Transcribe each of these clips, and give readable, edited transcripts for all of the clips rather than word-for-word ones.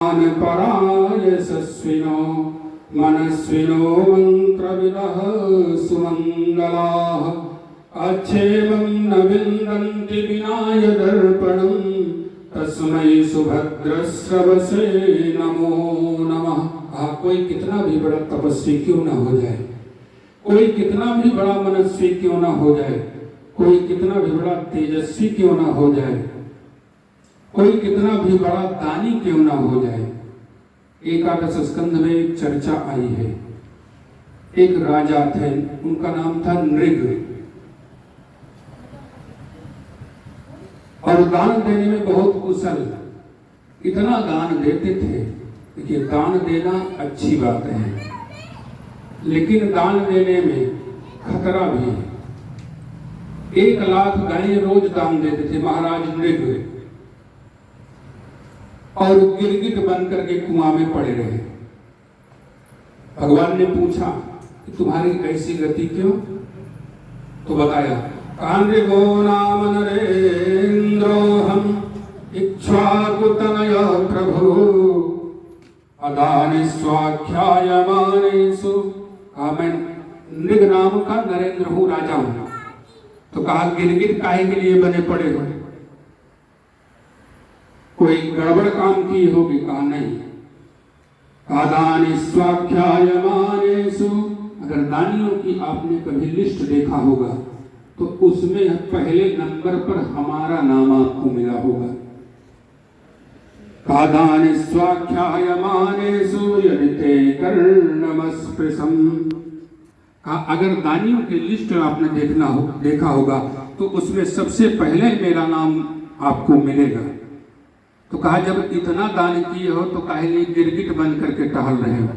पराय सस्विनो मनस्विनो मंत्रविदः सुमंगलाः अच्छेवं न विन्दन्ति विनाय दर्पणं तस्मै सुभद्रश्रवसे नमो नमः। कोई कितना भी बड़ा तपस्वी क्यों ना हो जाए, कोई कितना भी बड़ा मनस्वी क्यों ना हो जाए, कोई कितना भी बड़ा तेजस्वी क्यों ना हो जाए, कोई कितना भी बड़ा दानी क्यों ना हो जाए, एकादश स्कंध में एक चर्चा आई है। एक राजा थे, उनका नाम था नृग, और दान देने में बहुत कुशल, इतना दान देते थे। देखिए, दान देना अच्छी बात है, लेकिन दान देने में खतरा भी है। 1 लाख गायें रोज दान देते थे महाराज नृग, और गिरगिट बन करके कुआं में पड़े रहे। भगवान ने पूछा कि तुम्हारी ऐसी गति क्यों? तो बताया, कांद्रिगो नाम नरेन्द्रोहम इक्ष्वाकुतनय प्रभु अदानि स्वाख्यायमानेषु। कहा, मैं नृग नाम का नरेंद्र हूँ, राजा हूँ। तो कहा, गिरगिट काहे के लिए बने पड़े हो? कोई गड़बड़ काम की होगी? कहा, नहीं। आदानि स्वाख्यायमानेषु, अगर दानियों की आपने कभी लिस्ट देखा होगा तो उसमें पहले नंबर पर हमारा नाम आपको मिला होगा। आदानि स्वाख्यायमानेषु यदिते कर्णमस्पृशम्। कहा, अगर दानियों की लिस्ट आपने देखा होगा तो उसमें सबसे पहले मेरा नाम आपको मिलेगा। तो कहा, जब इतना दान किए हो तो काहे लिए गिरगिट बन करके टहल रहे हो?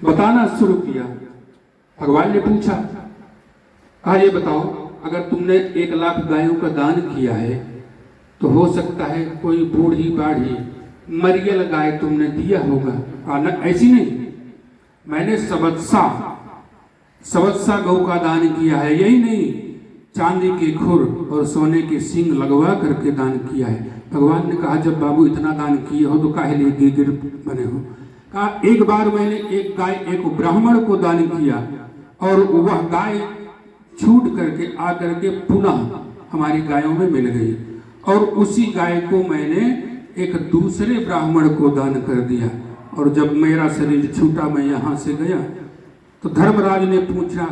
बताना शुरू किया। भगवान ने पूछा, कहा, ये बताओ, अगर तुमने 1 लाख गायों का दान किया है तो हो सकता है कोई बूढ़ी बाढ़ी मरियल गाय तुमने दिया होगा। कहा, न, ऐसी नहीं, मैंने सवत्सा गौ का दान किया है। यही नहीं, चांदी के खुर और सोने के सींग लगवा करके दान किया है। भगवान ने कहा, जब बाबू इतना दान किए हो तो काहे लिए गिरगिट बने हो? कहा, एक बार मैंने एक गाय एक ब्राह्मण को दान किया और वह गाय छूट करके आकर के पुनः हमारी गायों में मिल गई, और उसी गाय को मैंने एक दूसरे ब्राह्मण को दान कर दिया। और जब मेरा शरीर छूटा, मैं यहाँ से गया तो धर्मराज ने पूछा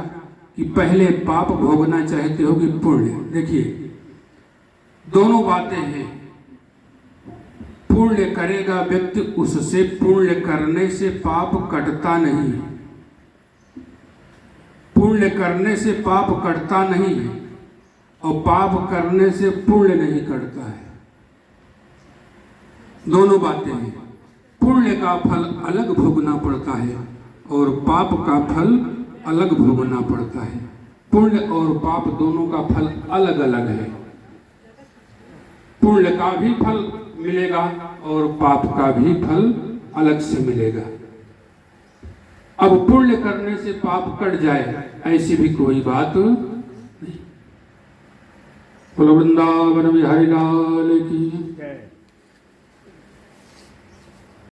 कि पहले पाप भोगना चाहते हो कि पुण्य? देखिए, दोनों बातें हैं। पुण्य करेगा व्यक्ति, उससे पुण्य करने से पाप कटता नहीं, पुण्य करने से पाप कटता नहीं, और पाप करने से पुण्य नहीं कटता है। दोनों बातें हैं। पुण्य का फल अलग भोगना पड़ता है और पाप का फल अलग भोगना पड़ता है। पुण्य और पाप दोनों का फल अलग अलग है। पुण्य का भी फल मिलेगा और पाप का भी फल अलग से मिलेगा। अब पुण्य करने से पाप कट जाए, ऐसी भी कोई बात नहीं। बोलो वृंदावन बिहारी लाल की।